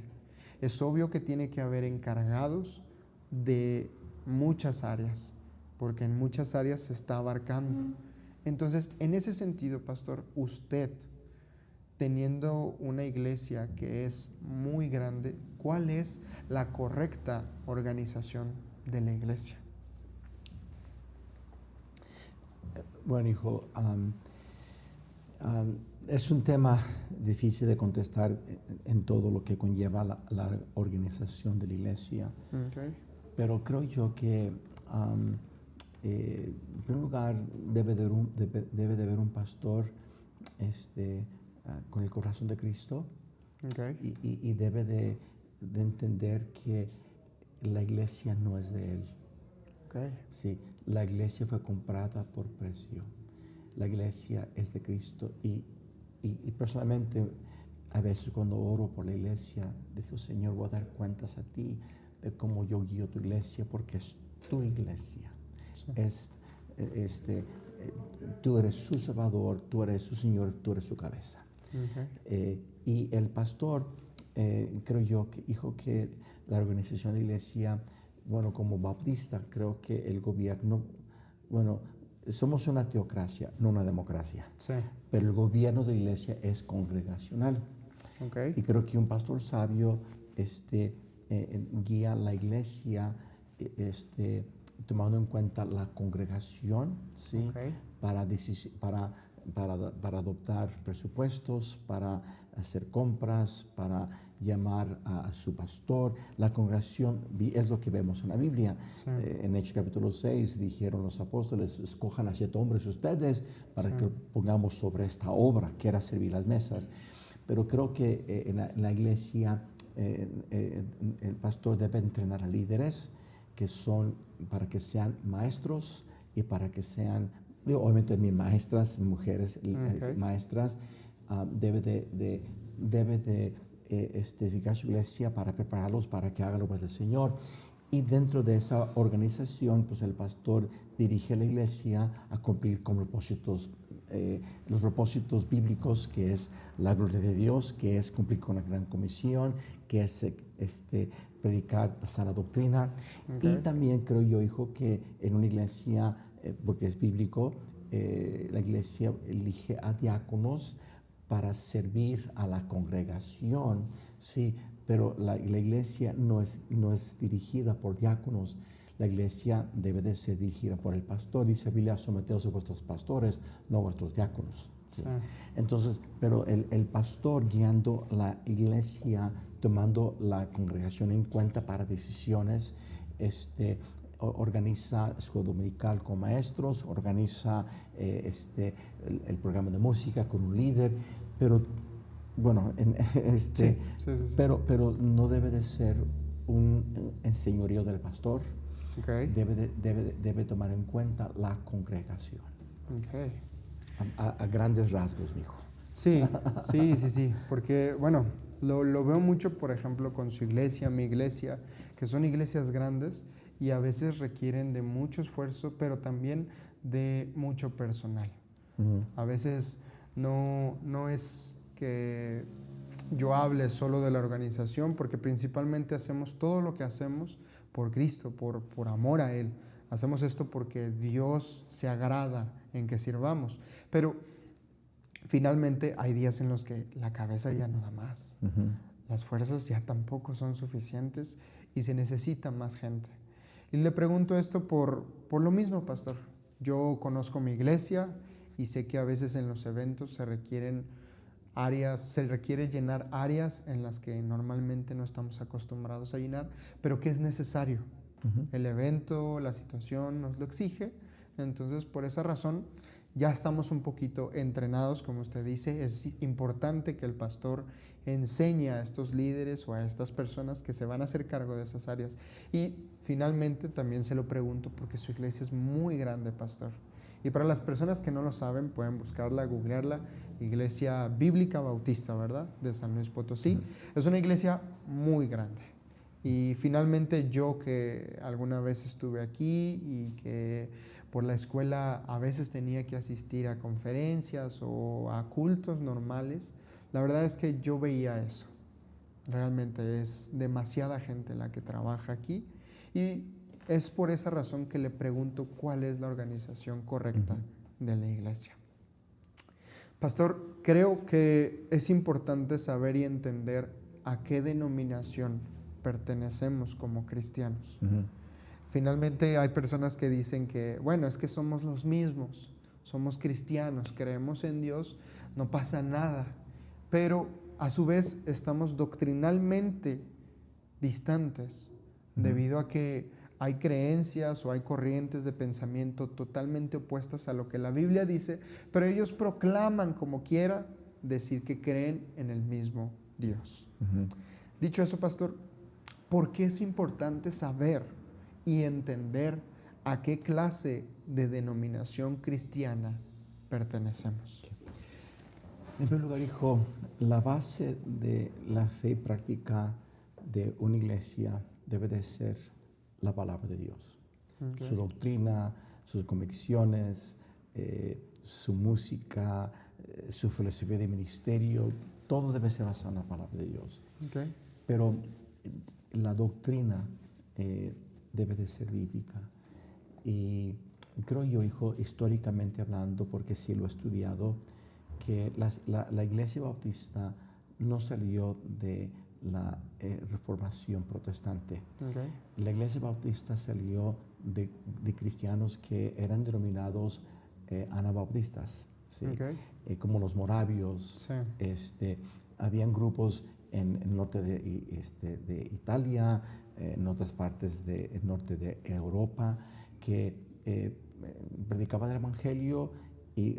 Speaker 2: Es obvio que tiene que haber encargados de muchas áreas, porque en muchas áreas se está abarcando. Entonces, en ese sentido, pastor, usted, teniendo una iglesia que es muy grande, ¿cuál es la correcta organización de la iglesia?
Speaker 3: Bueno, hijo, es un tema difícil de contestar en todo lo que conlleva la organización de la iglesia.
Speaker 2: Okay.
Speaker 3: Pero creo yo que, en primer lugar, debe de haber un pastor con el corazón de Cristo.
Speaker 2: Okay.
Speaker 3: Y debe de entender que la iglesia no es de él.
Speaker 2: Okay.
Speaker 3: Sí, la iglesia fue comprada por precio. La iglesia es de Cristo y personalmente a veces cuando oro por la iglesia, digo, Señor, voy a dar cuentas a ti de cómo yo guío tu iglesia porque es tu iglesia. Sí. Tú eres su Salvador, tú eres su Señor, tú eres su cabeza. Okay. Y el pastor, creo yo, hijo, que la organización de la iglesia, bueno, como bautista, creo que el gobierno, bueno, somos una teocracia, no una democracia.
Speaker 2: Sí.
Speaker 3: Pero el gobierno de la iglesia es congregacional.
Speaker 2: Okay.
Speaker 3: Y creo que un pastor sabio guía la iglesia tomando en cuenta la congregación, ¿sí?
Speaker 2: Okay.
Speaker 3: Para adoptar presupuestos, para hacer compras, para llamar a su pastor. La congregación es lo que vemos en la Biblia. Sí. En Hechos capítulo 6 dijeron los apóstoles, escojan a 7 hombres ustedes para sí. que pongamos sobre esta obra, que era servir las mesas. Pero creo que en la iglesia el pastor debe entrenar a líderes que son para que sean maestros y para que sean, obviamente mis maestras, mujeres okay. Maestras, debe de edificar su iglesia para prepararlos para que hagan lo del Señor. Y dentro de esa organización, pues el pastor dirige la iglesia a cumplir con los propósitos bíblicos, que es la gloria de Dios, que es cumplir con la gran comisión, que es predicar la sana doctrina. Okay. Y también creo yo, hijo, que en una iglesia, porque es bíblico, la iglesia elige a diáconos para servir a la congregación, sí, pero la iglesia no es dirigida por diáconos. La iglesia debe de ser dirigida por el pastor. Dice la Biblia, someteos a vuestros pastores, no a vuestros diáconos. ¿Sí? Sí. Entonces, pero el pastor guiando la iglesia, tomando la congregación en cuenta para decisiones, organiza escuela dominical con maestros, organiza el programa de música con un líder, pero bueno,
Speaker 2: sí.
Speaker 3: Pero no debe de ser un señorío del pastor. Okay. Debe tomar en cuenta la congregación.
Speaker 2: Okay.
Speaker 3: A grandes rasgos, mijo.
Speaker 2: Sí, porque bueno, lo veo mucho, por ejemplo, con su iglesia, mi iglesia, que son iglesias grandes y a veces requieren de mucho esfuerzo, pero también de mucho personal. Uh-huh. A veces no es que yo hable solo de la organización, porque principalmente hacemos todo lo que hacemos por Cristo, por amor a Él. Hacemos esto porque Dios se agrada en que sirvamos. Pero finalmente hay días en los que la cabeza ya no da más. Uh-huh. Las fuerzas ya tampoco son suficientes y se necesita más gente. Y le pregunto esto por lo mismo, pastor. Yo conozco mi iglesia y sé que a veces en los eventos se requiere llenar áreas en las que normalmente no estamos acostumbrados a llenar, pero que es necesario. Uh-huh. El evento, la situación nos lo exige. Entonces, por esa razón, ya estamos un poquito entrenados, como usted dice. Es importante que el pastor enseñe a estos líderes o a estas personas que se van a hacer cargo de esas áreas. Y finalmente también se lo pregunto porque su iglesia es muy grande, pastor. Y para las personas que no lo saben, pueden buscarla, googlearla, Iglesia Bíblica Bautista, ¿verdad? De San Luis Potosí. Es una iglesia muy grande. Y finalmente yo que alguna vez estuve aquí y que por la escuela a veces tenía que asistir a conferencias o a cultos normales, la verdad es que yo veía eso. Realmente es demasiada gente la que trabaja aquí y es por esa razón que le pregunto cuál es la organización correcta de la iglesia. Pastor, creo que es importante saber y entender a qué denominación pertenecemos como cristianos. Finalmente hay personas que dicen que, bueno, es que somos los mismos, somos cristianos, creemos en Dios, no pasa nada, pero a su vez estamos doctrinalmente distantes debido a que hay creencias o hay corrientes de pensamiento totalmente opuestas a lo que la Biblia dice, pero ellos proclaman como quiera decir que creen en el mismo Dios. Dicho eso, pastor, ¿por qué es importante saber y entender a qué clase de denominación cristiana pertenecemos?
Speaker 3: En primer lugar, hijo, la base de la fe y práctica de una iglesia debe de ser la palabra de Dios. Su doctrina, sus convicciones, su música, su filosofía de ministerio, todo debe ser basado en la palabra de Dios. Pero la doctrina debe de ser bíblica. Y creo yo, hijo, históricamente hablando, porque sí lo he estudiado, que la iglesia bautista no salió de la reformación protestante. La iglesia bautista salió de cristianos que eran denominados anabautistas, ¿sí? Como los moravios. Habían grupos en el norte de Italia, en otras partes del norte de Europa, que predicaban el evangelio y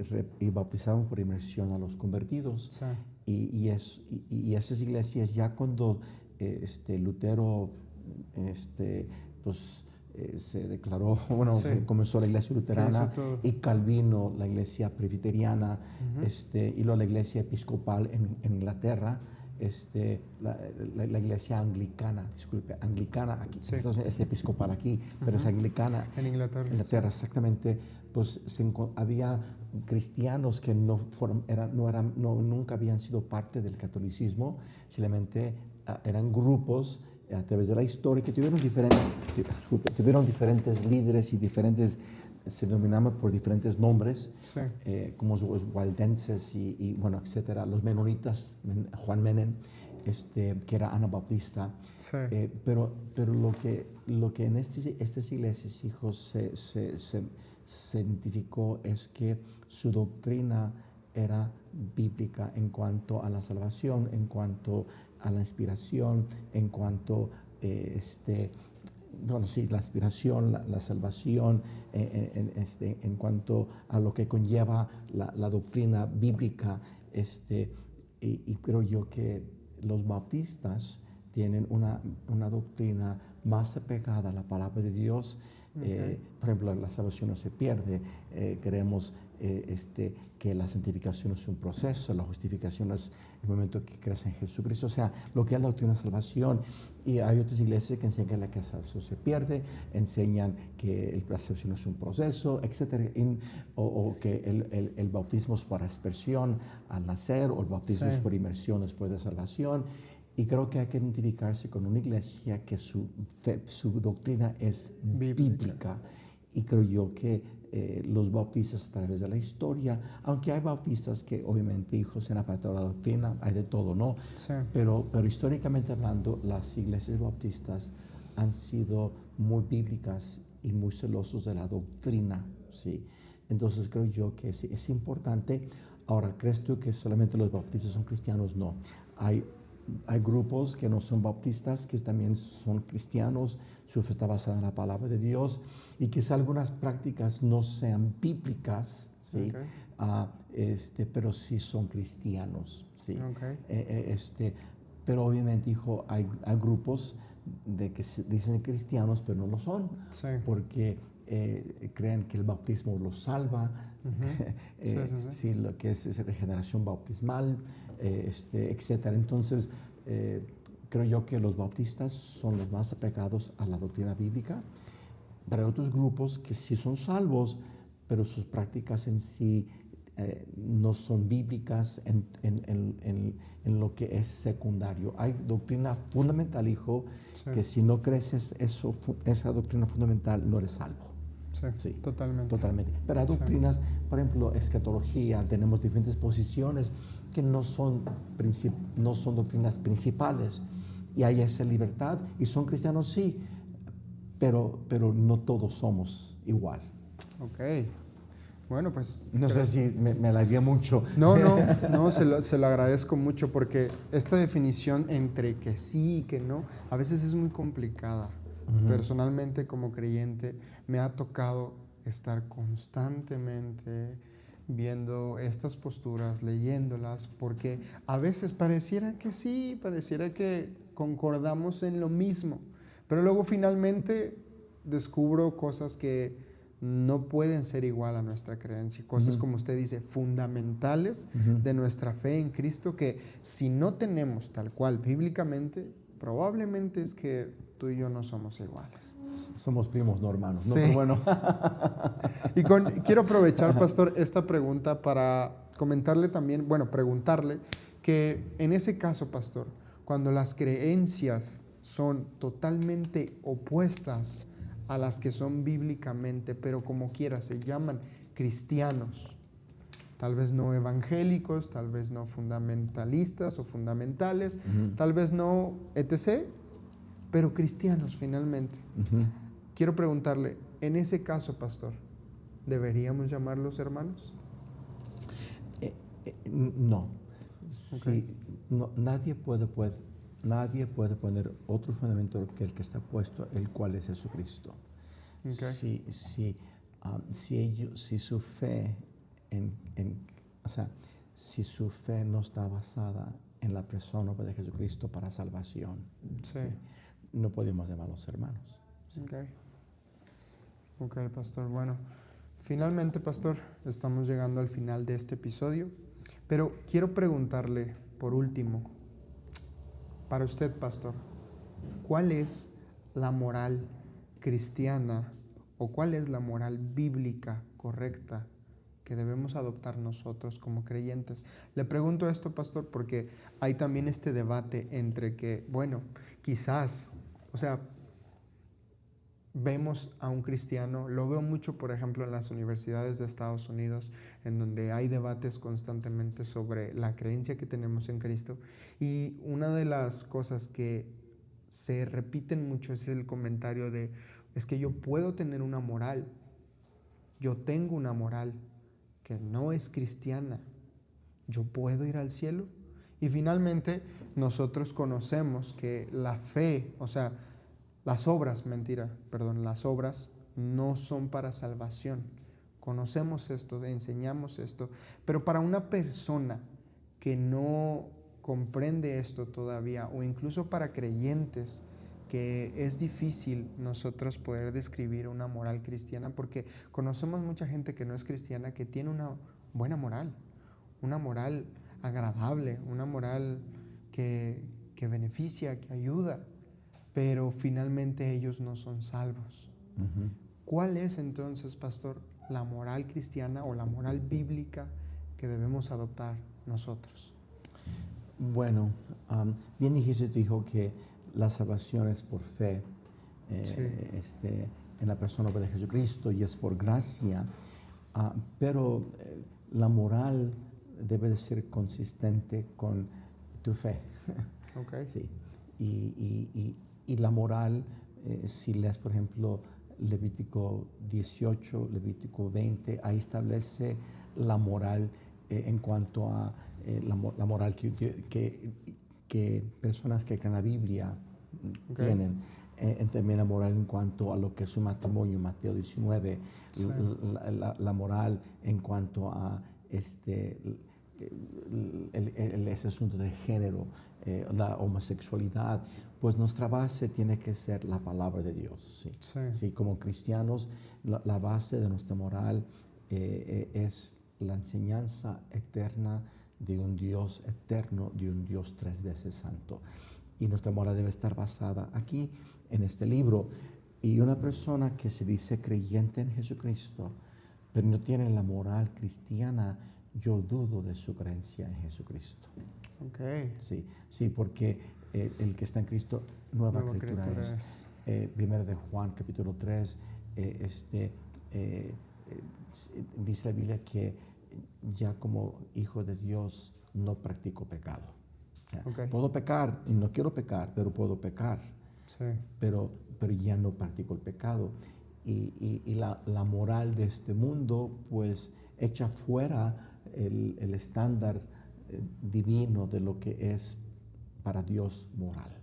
Speaker 3: bautizaban por inmersión a los convertidos. Y esas iglesias, ya cuando Lutero se declaró, comenzó la iglesia luterana, y Calvino, la iglesia presbiteriana, y luego la iglesia episcopal en Inglaterra, la iglesia anglicana aquí, es episcopal aquí, pero es anglicana
Speaker 2: en Inglaterra,
Speaker 3: exactamente. Pues había cristianos que nunca habían sido parte del catolicismo, simplemente eran grupos a través de la historia que tuvieron diferentes líderes y se denominaban por diferentes nombres, como los waldenses y bueno, etcétera, los menonitas, Juan Menem, que era anabautista. Pero lo que en estas iglesias, hijos, se identificó es que su doctrina era bíblica en cuanto a la salvación, en cuanto a la inspiración, en cuanto la inspiración, la salvación, en cuanto a lo que conlleva la doctrina bíblica, y creo yo que los bautistas tienen una doctrina más apegada a la palabra de Dios. Por ejemplo, la salvación no se pierde. Creemos que la santificación es un proceso, la justificación es el momento que crees en Jesucristo, o sea, lo que es la doctrina de salvación. Y hay otras iglesias que enseñan que la salvación se pierde, enseñan que la salvación es un proceso, etcétera, o que el bautismo es para aspersión al nacer, o el bautismo es por inmersión después de salvación. Y creo que hay que identificarse con una iglesia que su doctrina es bíblica. Y creo yo que los bautistas, a través de la historia, aunque hay bautistas que obviamente, hijos, se han apartado de la doctrina, hay de todo, ¿no? Pero históricamente hablando, las iglesias bautistas han sido muy bíblicas y muy celosos de la doctrina, ¿sí? Entonces creo yo que es importante. Ahora, ¿crees tú que solamente los bautistas son cristianos? No. Hay grupos que no son bautistas, que también son cristianos, su fe está basada en la palabra de Dios, y quizá algunas prácticas no sean bíblicas, ¿sí? Pero sí son cristianos, ¿sí? Pero obviamente, hijo, hay grupos de que se dicen cristianos, pero no lo son, porque creen que el bautismo los salva, sí, lo que es regeneración bautismal, etcétera. Entonces, creo yo que los bautistas son los más apegados a la doctrina bíblica, pero hay otros grupos que sí son salvos, pero sus prácticas en sí no son bíblicas en lo que es secundario. Hay doctrina fundamental, hijo, que si no crees esa doctrina fundamental, no eres salvo.
Speaker 2: Sí, totalmente.
Speaker 3: Totalmente. Pero hay doctrinas, por ejemplo, escatología, tenemos diferentes posiciones que no son doctrinas principales. Y hay esa libertad, y son cristianos, sí, pero no todos somos igual.
Speaker 2: Ok. Bueno, pues...
Speaker 3: No sé si me alargué mucho.
Speaker 2: No, se lo agradezco mucho, porque esta definición entre que sí y que no, a veces es muy complicada. Personalmente, como creyente, me ha tocado estar constantemente viendo estas posturas, leyéndolas, porque a veces pareciera que sí, pareciera que concordamos en lo mismo, pero luego finalmente descubro cosas que no pueden ser igual a nuestra creencia, cosas como usted dice, fundamentales de nuestra fe en Cristo, que si no tenemos tal cual bíblicamente, probablemente es que tú y yo no somos iguales.
Speaker 3: Somos primos, no hermanos. ¿No?
Speaker 2: Sí.
Speaker 3: Pero bueno.
Speaker 2: Y quiero aprovechar, pastor, esta pregunta para comentarle también, preguntarle que en ese caso, pastor, cuando las creencias son totalmente opuestas a las que son bíblicamente, pero como quiera se llaman cristianos, tal vez no evangélicos, tal vez no fundamentalistas o fundamentales, tal vez no etc., pero cristianos finalmente. Quiero preguntarle, en ese caso, pastor, ¿deberíamos llamarlos hermanos?
Speaker 3: No. Okay. Sí, no. Nadie puede poner otro fundamento que el que está puesto, el cual es Jesucristo. Okay. Si su fe si su fe no está basada en la persona de Jesucristo para salvación, no podemos llamarlos hermanos.
Speaker 2: Ok, pastor. Bueno, finalmente, pastor, estamos llegando al final de este episodio, pero quiero preguntarle, por último, para usted, pastor, ¿cuál es la moral cristiana o cuál es la moral bíblica correcta que debemos adoptar nosotros como creyentes? Le pregunto esto, pastor, porque hay también este debate entre que, quizás, vemos a un cristiano, lo veo mucho, por ejemplo, en las universidades de Estados Unidos, en donde hay debates constantemente sobre la creencia que tenemos en Cristo, y una de las cosas que se repiten mucho es el comentario de, es que yo puedo tener una moral, yo tengo una moral que no es cristiana, yo puedo ir al cielo. Y finalmente nosotros conocemos que la fe, las obras no son para salvación. Conocemos esto, enseñamos esto, pero para una persona que no comprende esto todavía, o incluso para creyentes, que es difícil nosotros poder describir una moral cristiana, porque conocemos mucha gente que no es cristiana, que tiene una buena moral, una moral agradable, una moral que beneficia, que ayuda, pero finalmente ellos no son salvos. ¿Cuál es entonces, pastor, la moral cristiana o la moral bíblica que debemos adoptar nosotros?
Speaker 3: Bueno, bien dijiste tu hijo que la salvación es por fe en la persona de Jesucristo y es por gracia, pero la moral debe de ser consistente con tu fe.
Speaker 2: Okay.
Speaker 3: Sí. Y la moral, si lees, por ejemplo, Levítico 18, Levítico 20, ahí establece la moral en cuanto a la moral que personas que creen la Biblia tienen. También la moral en cuanto a lo que es un matrimonio, Mateo 19, la moral en cuanto a ese asunto de género, la homosexualidad, pues nuestra base tiene que ser la palabra de Dios. ¿Sí?
Speaker 2: Sí.
Speaker 3: Sí, como cristianos, la base de nuestra moral es la enseñanza eterna de un Dios eterno, de un Dios 3 veces santo. Y nuestra moral debe estar basada aquí, en este libro. Y una persona que se dice creyente en Jesucristo, pero no tiene la moral cristiana, yo dudo de su creencia en Jesucristo.
Speaker 2: Okay.
Speaker 3: Sí, porque el que está en Cristo, nueva criatura es. Primero de Juan, capítulo 3, dice la Biblia que ya como hijo de Dios no practico pecado.
Speaker 2: Okay.
Speaker 3: Puedo pecar, y no quiero pecar, pero puedo pecar.
Speaker 2: Sí.
Speaker 3: Pero ya no practico el pecado. Y la moral de este mundo, pues, echa fuera el estándar divino de lo que es para Dios moral.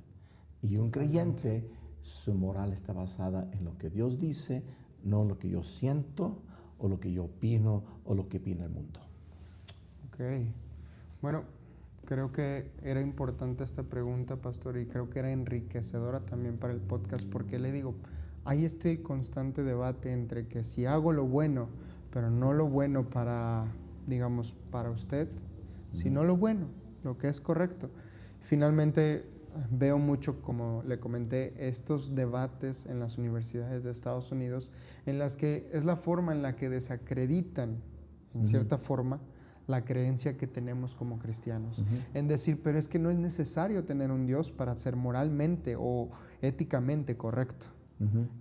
Speaker 3: Y un creyente, su moral está basada en lo que Dios dice, no en lo que yo siento, o lo que yo opino, o lo que opina el mundo.
Speaker 2: Ok. Bueno, creo que era importante esta pregunta, pastor, y creo que era enriquecedora también para el podcast, porque le digo, hay este constante debate entre que si hago lo bueno, pero no lo bueno para, digamos, para usted, sino lo bueno, lo que es correcto. Finalmente veo mucho, como le comenté, estos debates en las universidades de Estados Unidos, en las que es la forma en la que desacreditan, en cierta forma, la creencia que tenemos como cristianos. En decir, pero es que no es necesario tener un Dios para ser moralmente o éticamente correcto.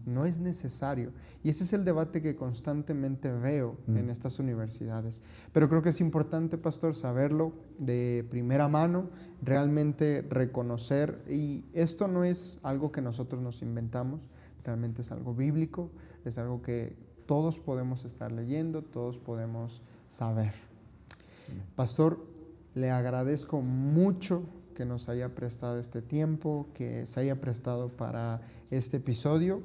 Speaker 2: No es necesario. Y ese es el debate que constantemente veo en estas universidades. Pero creo que es importante, pastor, saberlo de primera mano, realmente reconocer. Y esto no es algo que nosotros nos inventamos, realmente es algo bíblico, es algo que todos podemos estar leyendo, todos podemos saber. Pastor, le agradezco mucho que nos haya prestado este tiempo, que se haya prestado para este episodio.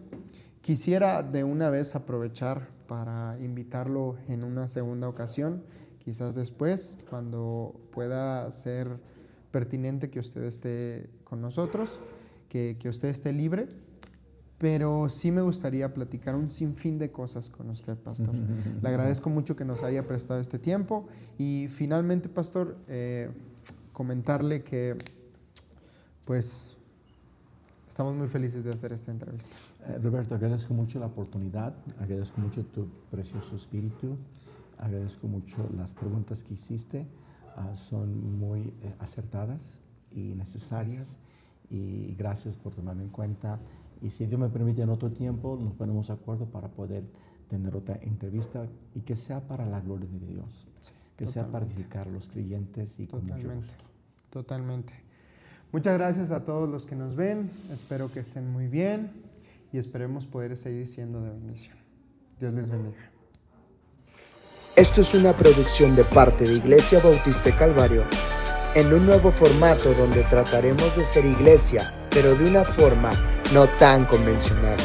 Speaker 2: Quisiera de una vez aprovechar para invitarlo en una segunda ocasión, quizás después, cuando pueda ser pertinente que usted esté con nosotros, que usted esté libre, pero sí me gustaría platicar un sinfín de cosas con usted, pastor. Le agradezco mucho que nos haya prestado este tiempo y finalmente, pastor, comentarle que pues estamos muy felices de hacer esta entrevista.
Speaker 3: Roberto, agradezco mucho la oportunidad, agradezco mucho tu precioso espíritu, agradezco mucho las preguntas que hiciste, son muy acertadas y necesarias. Y gracias por tomarme en cuenta. Y si Dios me permite, en otro tiempo nos ponemos de acuerdo para poder tener otra entrevista y que sea para la gloria de Dios, que sea para edificar a los creyentes y con mucho gusto.
Speaker 2: Totalmente. Muchas gracias a todos los que nos ven. Espero que estén muy bien y esperemos poder seguir siendo de bendición. Dios les bendiga.
Speaker 1: Esto es una producción de parte de Iglesia Bautista Calvario, en un nuevo formato donde trataremos de ser iglesia, pero de una forma no tan convencional,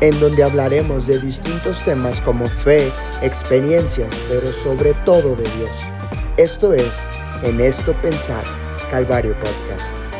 Speaker 1: en donde hablaremos de distintos temas como fe, experiencias, pero sobre todo de Dios. Esto es En Esto Pensar, Calvario Podcast.